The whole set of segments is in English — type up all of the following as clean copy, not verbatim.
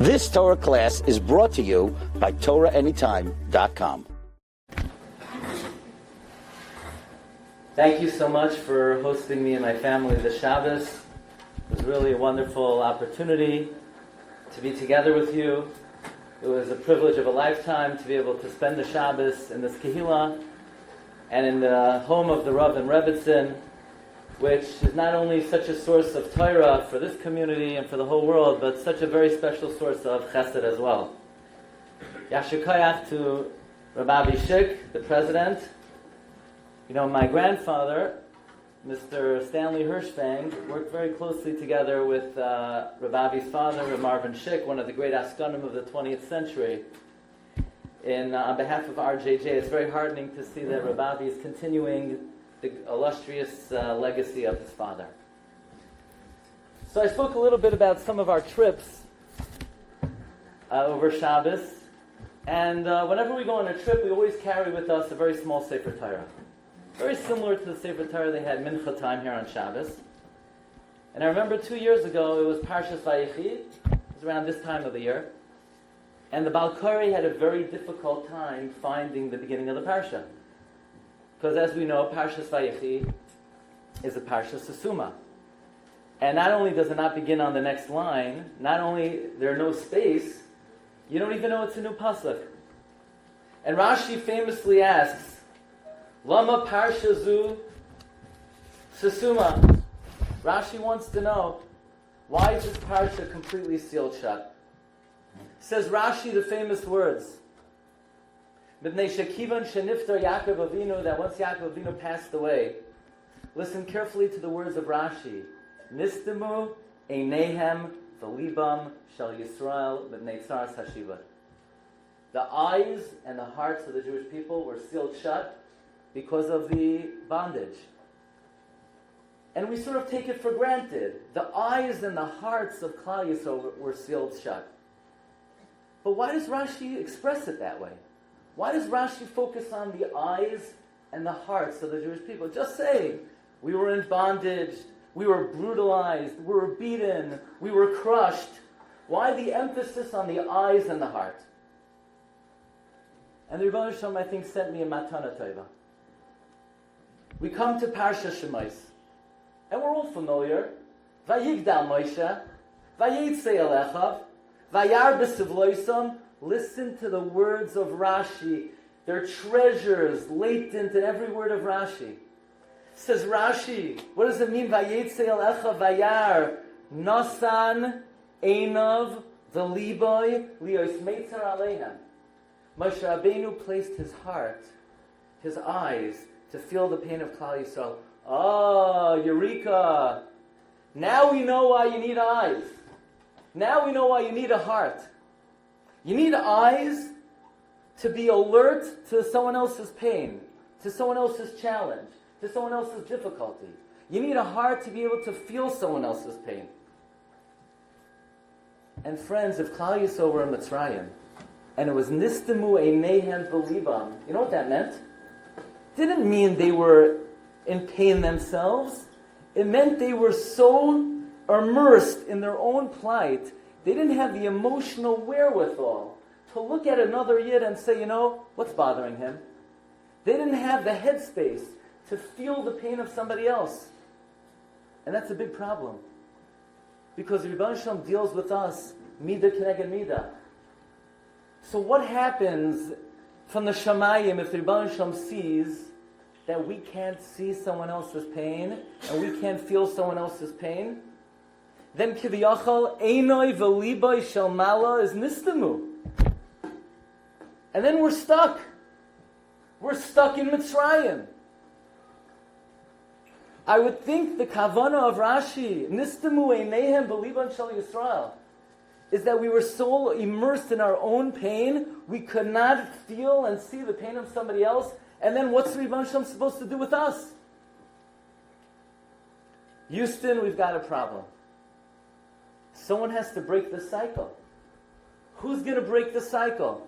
This Torah class is brought to you by TorahAnytime.com. Thank you so much for hosting me and my family this Shabbos. It was really a wonderful opportunity to be together with you. It was a privilege of a lifetime to be able to spend the Shabbos in this Kehillah and in the home of the Rav and Rebbitzin, which is not only such a source of Torah for this community and for the whole world, but such a very special source of Chesed as well. Yashir Koyach to Rabbi Shik, the president. You know, my grandfather, Mr. Stanley Hirschfang, worked very closely together with Rabbi's father, Reb Marvin Shik, one of the great Askanim of the 20th century. On behalf of RJJ, it's very heartening to see that Rabbi is continuing the illustrious legacy of his father. So I spoke a little bit about some of our trips over Shabbos, and whenever we go on a trip, we always carry with us a very small Sefer Torah. Very similar to the Sefer Torah they had Mincha time here on Shabbos. And I remember 2 years ago, it was Parsha Vayechi. It was around this time of the year. And the Balkari had a very difficult time finding the beginning of the Parsha. Because as we know, Parsha Vayechi is a Parsha Sesuma. And not only does it not begin on the next line, not only there are no space, you don't even know it's a new pasuk. And Rashi famously asks, Lama Parsha Zu Sesuma. Rashi wants to know, why is this Parsha completely sealed shut? Says Rashi the famous words, Mipnei shekivan sheniftar Yaakov Avinu, that once Yaakov Avinu passed away, listen carefully to the words of Rashi, Nistemu einehem v'libam shel Yisrael mipnei tzaras hashiva. The eyes and the hearts of the Jewish people were sealed shut because of the bondage. And we sort of take it for granted. The eyes and the hearts of Klal Yisrael were sealed shut. But why does Rashi express it that way? Why does Rashi focus on the eyes and the hearts of the Jewish people? Just say, we were in bondage, we were brutalized, we were beaten, we were crushed. Why the emphasis on the eyes and the heart? And the Rebbe Shalom, I think, sent me a matana tova. We come to Parsha Shemais, and we're all familiar. Vayigdal Moshe, Vayitzei Elechav, Vayar b'sivloisam. Listen to the words of Rashi. They're treasures latent in every word of Rashi. Says Rashi, what does it mean? Vayitzei Elechav Vayar Nasan Einav V'Liboy Lios Meitzar Aleihem. Moshe Rabbeinu placed his heart, his eyes, to feel the pain of Klal Yisrael. Oh, Eureka! Now we know why you need eyes. Now we know why you need a heart. You need eyes to be alert to someone else's pain, to someone else's challenge, to someone else's difficulty. You need a heart to be able to feel someone else's pain. And friends, if Klal Yisrael were in Mitzrayim, and it was Nistemu Einehem B'Libam, you know what that meant? Didn't mean they were in pain themselves. It meant they were so immersed in their own plight, they didn't have the emotional wherewithal to look at another Yid and say, you know, what's bothering him? They didn't have the headspace to feel the pain of somebody else. And that's a big problem. Because Rebbe Shalom deals with us, Midah Keneged Midah. So what happens from the Shamayim if the Rebbe Shalom sees that we can't see someone else's pain and we can't feel someone else's pain? Then Kiviyachal Einoi V'Libai Shel Mala is Nistemu. And then we're stuck. We're stuck in Mitzrayim. I would think the Kavana of Rashi, Nistemu Einehem V'Liban Shel Yisrael, is that we were so immersed in our own pain, we could not feel and see the pain of somebody else. And then what's the Rebbe Shalom supposed to do with us? Houston, we've got a problem. Someone has to break the cycle. Who's going to break the cycle?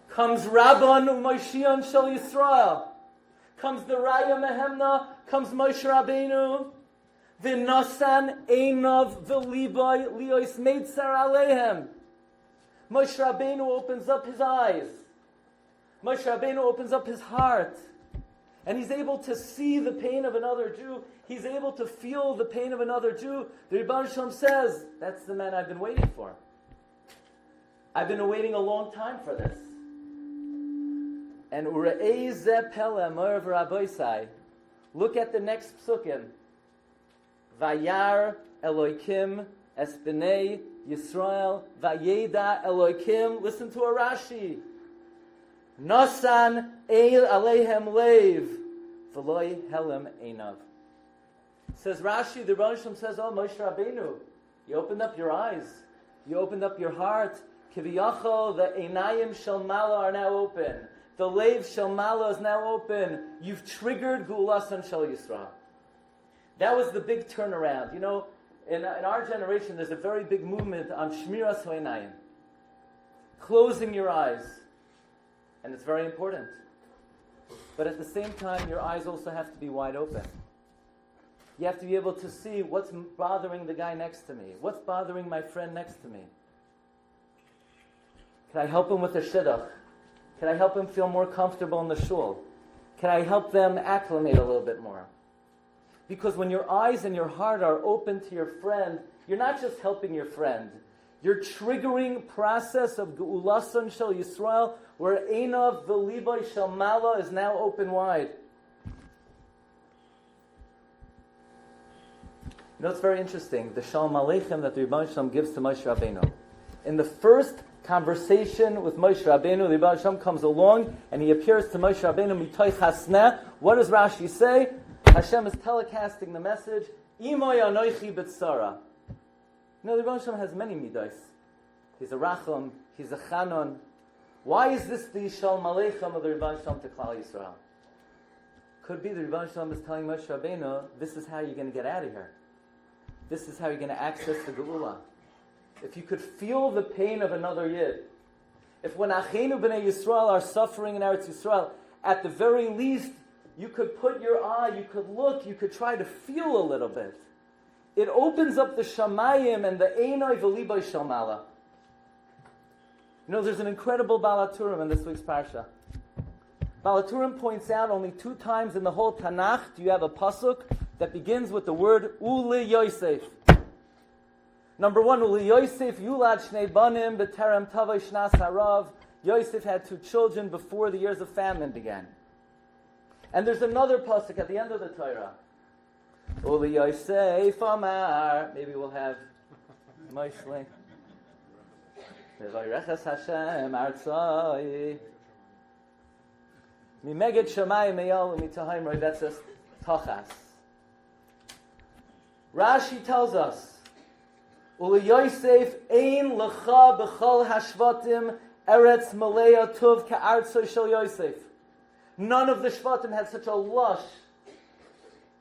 Comes Rabban U'Moshiach Shel Yisrael. Comes the Raya Mehemna. Comes Moshe Rabbeinu. V'nosan einav v'liboy liyos meitzar aleihem. Moshe Rabbeinu opens up his eyes. Moshe Rabbeinu opens up his heart. And he's able to see the pain of another Jew. He's able to feel the pain of another Jew. The Rebbe Shalom says, that's the man I've been waiting for. I've been waiting a long time for this. And Ure'ei ze pele mo'er v'raboisai. Look at the next psukim. Vayar Eloikim es b'nei Yisrael vayeda Eloikim. Listen to a Rashi. Nosan eil aleihem leiv v'loi helem einav. Says Rashi, the Rebbe Shalom says, oh, Moshe Rabbeinu, you opened up your eyes. You opened up your heart. Kiviyachol, the einayim shel mala are now open. The leiv shel mala is now open. You've triggered Geulasan shel Yisrael. That was the big turnaround. You know, in our generation, there's a very big movement on shmiras ha'einayim. Closing your eyes. And it's very important. But at the same time, your eyes also have to be wide open. You have to be able to see what's bothering the guy next to me. What's bothering my friend next to me. Can I help him with a shidduch? Can I help him feel more comfortable in the shul? Can I help them acclimate a little bit more? Because when your eyes and your heart are open to your friend, you're not just helping your friend. You're triggering process of Geulasan Shel Yisrael, where Einav V'Liboy Shel Mala is now open wide. You know, it's very interesting. The Shalom Aleichem that the Rebbe Shalom gives to Moshe Rabbeinu. In the first conversation with Moshe Rabbeinu, the Rebbe Shalom comes along and he appears to Moshe Rabbeinu mitoich hasneh. What does Rashi say? Hashem is telecasting the message, Imoy anoichi b'tzara. You know, the Rebbe Shalom has many midos. He's a Racham, he's a Chanon. Why is this the Shalom Aleichem of the Rebbe Shalom to Klal Yisrael? Could be the Rebbe Shalom is telling Moshe Rabbeinu, this is how you're going to get out of here. This is how you're going to access the Geula. If you could feel the pain of another Yid, if when Achenu B'nai Yisrael are suffering in Eretz Yisrael, at the very least, you could put your eye, you could look, you could try to feel a little bit. It opens up the Shamayim and the Einoi V'Liboy Shel Mala. You know, there's an incredible Balaturim in this week's Parsha. Balaturim points out only 2 times in the whole Tanakh do you have a pasuk that begins with the word Uli Yosef. Number 1, Uli Yosef Yulad Shnei Banim B'Terem Tavai Shnas Harav. Yosef had 2 children before the years of famine began. And there's another pasuk at the end of the Torah. Uli Yosef Amar. Maybe we'll have Moshe. V'Vayreches Hashem Artzai. Mimeged Shamayim Meyal U'Mitahim. That's just Tachas. Rashi tells us, Uli Yosef ein lecha b'chol hashvatim eretz malaya tuv ka'artso shel Yosef. None of the shvatim had such a lush,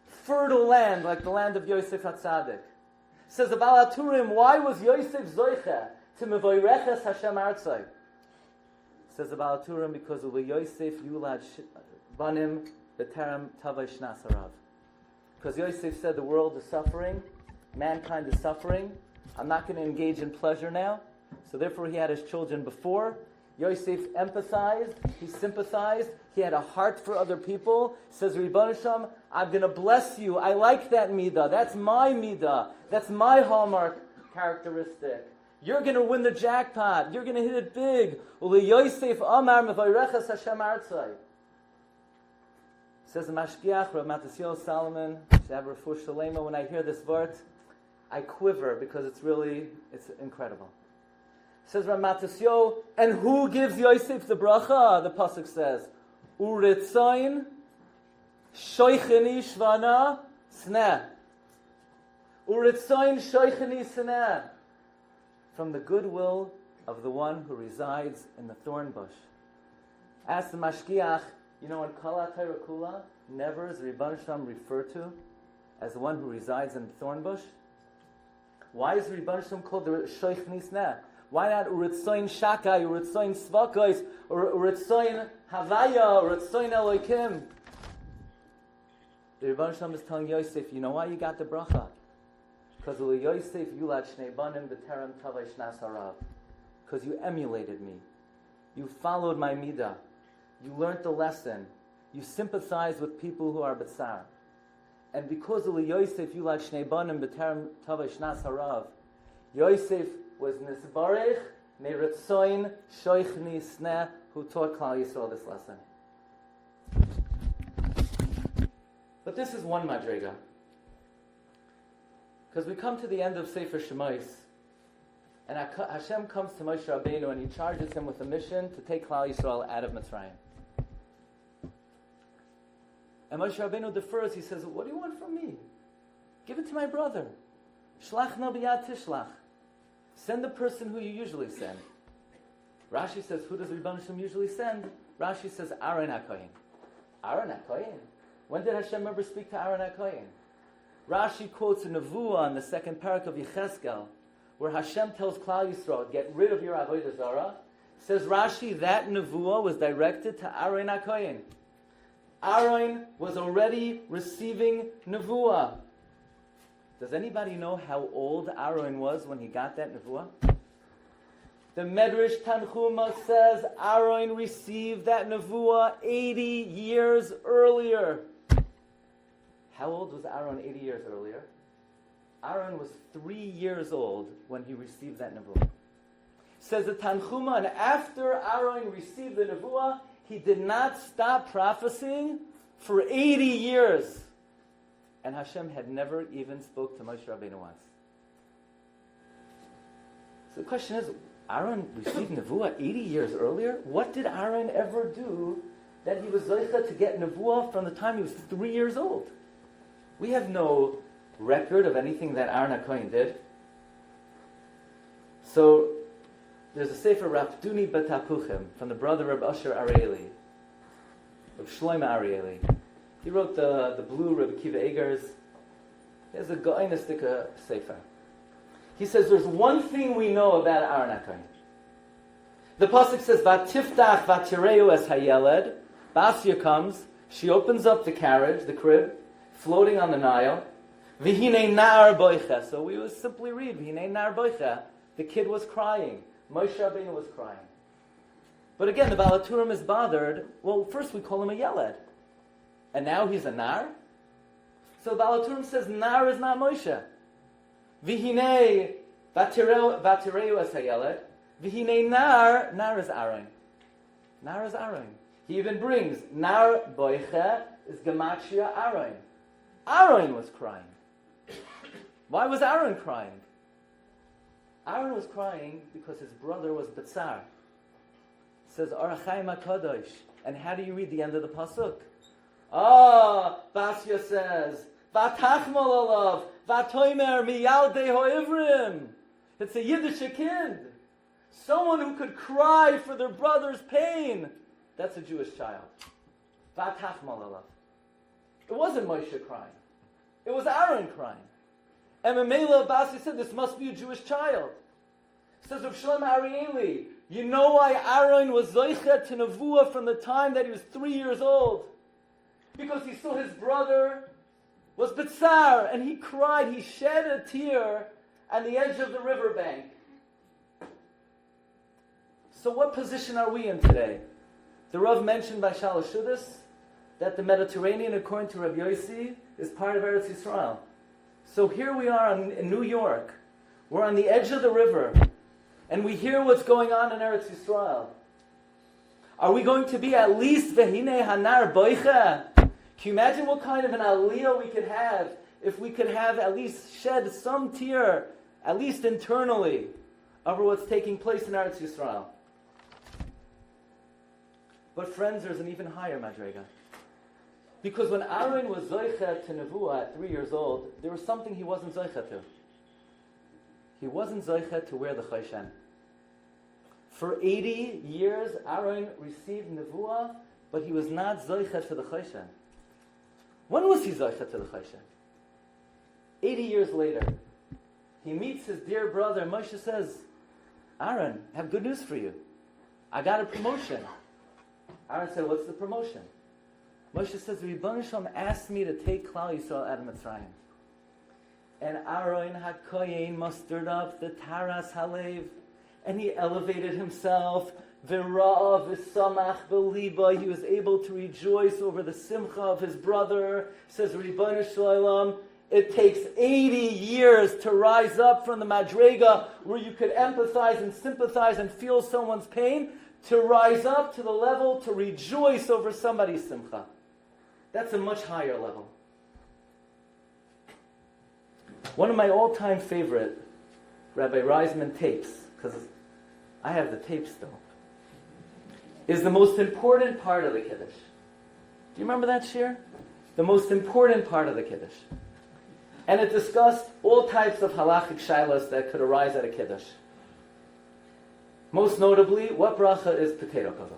fertile land like the land of Yosef HaTzadik. Says the Balaturim, why was Yosef zoiche to mevoireches Hashem artzai? Says the Balaturim, because Uli Yosef yulad banim b'terem tavai shnas harav. Because Yosef said the world is suffering, mankind is suffering, I'm not going to engage in pleasure now. So therefore he had his children before. Yosef empathized, he sympathized, he had a heart for other people. Says Rebbeinu Shalom, I'm going to bless you. I like that midah. That's my midah. That's my hallmark characteristic. You're going to win the jackpot. You're going to hit it big. Uli Yosef Amar Mevayrechas Hashem Artzai. Says the Mashgiach, Rav Matisyahu Solomon, Shavar Fush Shalema, when I hear this word, I quiver because it's incredible. Says Rav Matisyahu, and who gives Yosef the bracha? The pasuk says, Uritzayin shoicheni shvana sneh. Uritzayin shoicheni sneh. From the goodwill of the one who resides in the thorn bush. Ask the Mashgiach, you know, in Kala Torah Kula, never is Rebbeinu Shalom referred to as the one who resides in the thorn bush. Why is Rebbeinu Shalom called the Shoich Nisneh? Why not Uritzoin Shakai, Uritzoin Svakos, or Uritzoin Havaya, Uritzoin Elokim? The Rebbeinu Shalom is telling Yosef, you know why you got the bracha? Because Yosef yulad shnei banim b'terem tavei shnas harav. Because you emulated me. You followed my midah. You learned the lesson. You sympathize with people who are b'tzar. And because of Yosef yulad shnei banim b'terem tavei shnas harav, Yosef was nisbarech meritzoin shoichni sneh, who taught Klal Yisrael this lesson. But this is one madrega. Because we come to the end of Sefer Shemais, and Hashem comes to Moshe Rabbeinu and he charges him with a mission to take Klal Yisrael out of Mitzrayim. And Moshe Rabbeinu defers, he says, what do you want from me? Give it to my brother. Shlach na b'yad tishlach. Send the person who you usually send. Rashi says, who does Rebbeinu Shem usually send? Rashi says, Aaron HaKohen. Aaron HaKohen? When did Hashem ever speak to Aaron HaKohen? Rashi quotes a nevuah in the second parak of Yechezkel, where Hashem tells Klal Yisrael, get rid of your avodah zarah. Says Rashi, that nevuah was directed to Aaron HaKohen. Aaron was already receiving nevuah. Does anybody know how old Aaron was when he got that nevuah? The Medrash Tanchuma says Aaron received that nevuah 80 years earlier. How old was Aaron 80 years earlier? Aaron was 3 years old when he received that nevuah. Says the Tanchuma, and after Aaron received the nevuah, he did not stop prophesying for 80 years. And Hashem had never even spoke to Moshe Rabbeinu once. So the question is, Aaron received nevuah 80 years earlier? What did Aaron ever do that he was zoicha to get nevuah from the time he was 3 years old? We have no record of anything that Aaron HaKohen did. So there's a sefer Rapduni Batapuchim from the brother of Asher Arieli, of Shlomo Arieli. He wrote the blue Rabbi Kiva Eger's. There's a Goinistic sefer. He says there's one thing we know about Aaron HaKohen. The pasuk says, "Vatiftach vatireu es hayeled." Basia comes. She opens up the carriage, the crib, floating on the Nile. V'hinei nar boicha. So we would simply read, V'hinei nar boicha. The kid was crying. Moshe Rabbeinu was crying. But again, the Baal HaTurim is bothered. Well, first we call him a Yeled. And now he's a Nar? So the Baal HaTurim says, Nar is not Moshe. V'hinei vatireu es hayeled. V'hinei nar is Aaron. Nar is Aaron. He even brings, Nar boicha is Gematria Aaron. Aaron was crying. Why was Aaron crying? Aaron was crying because his brother was Betzar. It says, Arachaim HaKadosh. And how do you read the end of the pasuk? Basia says, Vatachmal alav, Vatoimer miyaldei ho'ivrim. It's a Yiddish kid. Someone who could cry for their brother's pain. That's a Jewish child. Vatachmal alav. It wasn't Moshe crying. It was Aaron crying. And Memela Basia said, this must be a Jewish child. Says Rav Shlomo Arieli, you know why Aaron was zoichet to nevuah from the time that he was 3 years old? Because he saw his brother was Betzar, and he cried, he shed a tear on the edge of the riverbank. So what position are we in today? The Rav mentioned by Shalosh Shudas that the Mediterranean, according to Rav Yossi, is part of Eretz Yisrael. So here we are in New York. We're on the edge of the river, and we hear what's going on in Eretz Yisrael. Are we going to be at least Vehine Hanar Boicha? Can you imagine what kind of an aliyah we could have if we could have at least shed some tear, at least internally, over what's taking place in Eretz Yisrael? But friends, there's an even higher madrega. Because when Aaron was zoichet to nevuah at 3 years old, there was something he wasn't zoichet to. He wasn't zoichet to wear the chayshen. For 80 years, Aaron received nevuah, but he was not zoichet to the chayshen. When was he zoichet to the chayshen? 80 years later. He meets his dear brother. Moshe says, Aaron, I have good news for you. I got a promotion. Aaron said, what's the promotion? Moshe says, Rebbeinu Shalom asked me to take Klal Yisrael out of Mitzrayim. And Aaron HaKoyin mustered up the Taras Halev, and he elevated himself. V'ra'ah v'samach b'liba. He was able to rejoice over the simcha of his brother. Says Rebbeinu Shalom, it takes 80 years to rise up from the madrega where you could empathize and sympathize and feel someone's pain, to rise up to the level to rejoice over somebody's simcha. That's a much higher level. One of my all-time favorite Rabbi Reisman tapes, because I have the tape still, is the most important part of the Kiddush. Do you remember that shiur? The most important part of the Kiddush. And it discussed all types of halachic shilas that could arise at a Kiddush. Most notably, what bracha is potato kugel?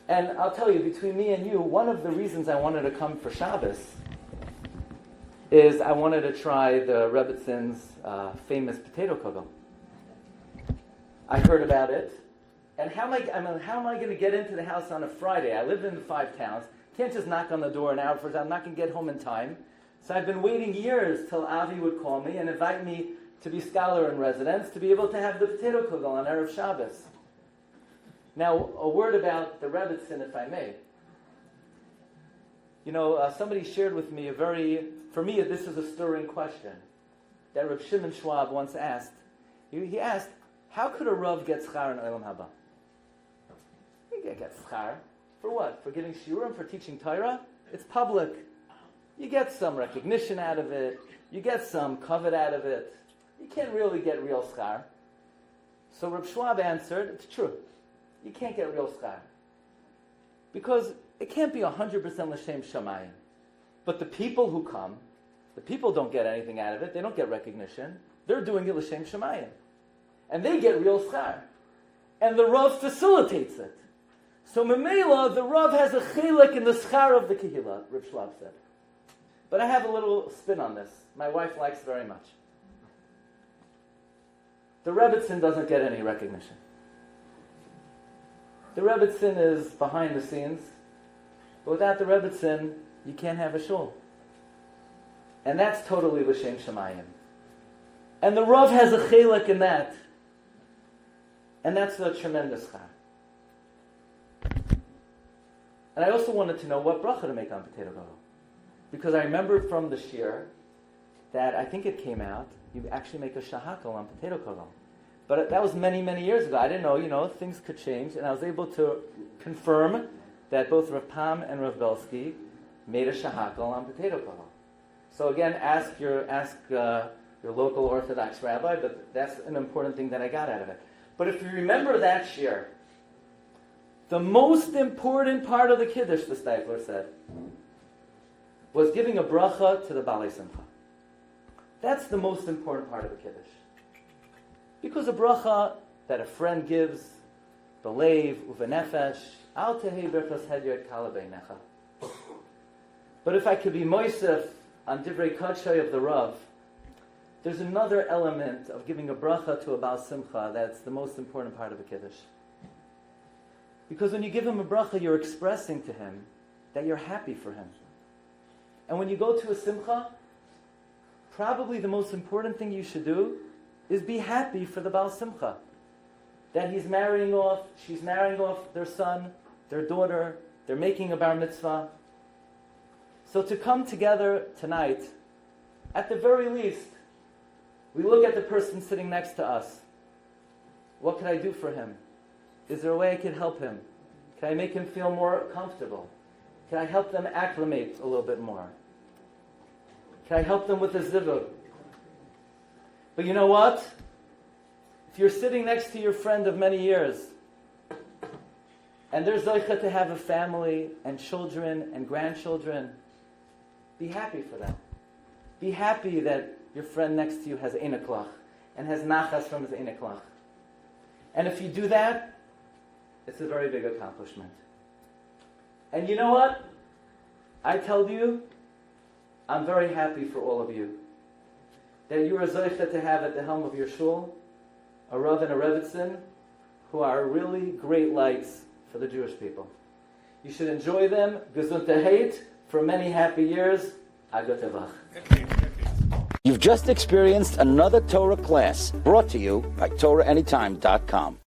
And I'll tell you, between me and you, one of the reasons I wanted to come for Shabbos is I wanted to try the Rebbitzins' famous potato kugel. I heard about it, and how am I going to get into the house on a Friday? I live in the 5 towns. Can't just knock on the door an hour first. I'm not going to get home in time. So I've been waiting years till Avi would call me and invite me to be scholar in residence to be able to have the potato kugel on Erev Shabbos. Now, a word about the Rebbitzin, if I may. You know, somebody shared with me for me, this is a stirring question that Reb Shimon Schwab once asked. He asked, how could a Rav get schar in Olam Haba? You can't get schar. For what? For giving Shiurim, for teaching Torah? It's public. You get some recognition out of it. You get some kavod out of it. You can't really get real schar. So Reb Schwab answered, it's true. You can't get real schar. Because it can't be 100% l'shem shamayim. But the people who come, the people don't get anything out of it. They don't get recognition. They're doing it l'shem shamayim. And they get real schar. And the Rav facilitates it. So Memela, the Rav has a chilek in the schar of the kehillah, Reb Schwab said. But I have a little spin on this. My wife likes very much. The Rebbitzin doesn't get any recognition. The Rebbitzin is behind the scenes. But without the Rebbitzin, you can't have a shul. And that's totally l'shem shamayim. And the Rav has a chilek in that. And that's a tremendous char. And I also wanted to know what bracha to make on potato kugel. Because I remember from the shiur that I think it came out, you actually make a shahakal on potato kugel. But that was many, many years ago. I didn't know, things could change. And I was able to confirm that both Rav Pam and Rav Belsky made a shahakal on potato kugel. So again, ask your local Orthodox rabbi, but that's an important thing that I got out of it. But if you remember that shiur, the most important part of the Kiddush, the Steipler said, was giving a bracha to the Balei Simcha. That's the most important part of the Kiddush. Because a bracha that a friend gives, b'leiv, uvenefesh, al tehei berchas hedyot kala beinecha. But if I could be moisef on divrei kadshay of the Rav, there's another element of giving a bracha to a Baal Simcha that's the most important part of the Kiddush. Because when you give him a bracha, you're expressing to him that you're happy for him. And when you go to a Simcha, probably the most important thing you should do is be happy for the Baal Simcha. That she's marrying off their son, their daughter, they're making a bar mitzvah. So to come together tonight, at the very least, we look at the person sitting next to us. What can I do for him? Is there a way I can help him? Can I make him feel more comfortable? Can I help them acclimate a little bit more? Can I help them with the zivug? But you know what? If you're sitting next to your friend of many years, and there's zoicha to have a family and children and grandchildren, be happy for that. Be happy that your friend next to you has einaklach and has nachas from his einaklach. And if you do that, it's a very big accomplishment. And you know what? I tell you, I'm very happy for all of you that you are zoicha to have at the helm of your shul a Rav and a Rebbitzin who are really great lights for the Jewish people. You should enjoy them. Gesundheit for many happy years. Agatevach. You've just experienced another Torah class brought to you by TorahAnytime.com.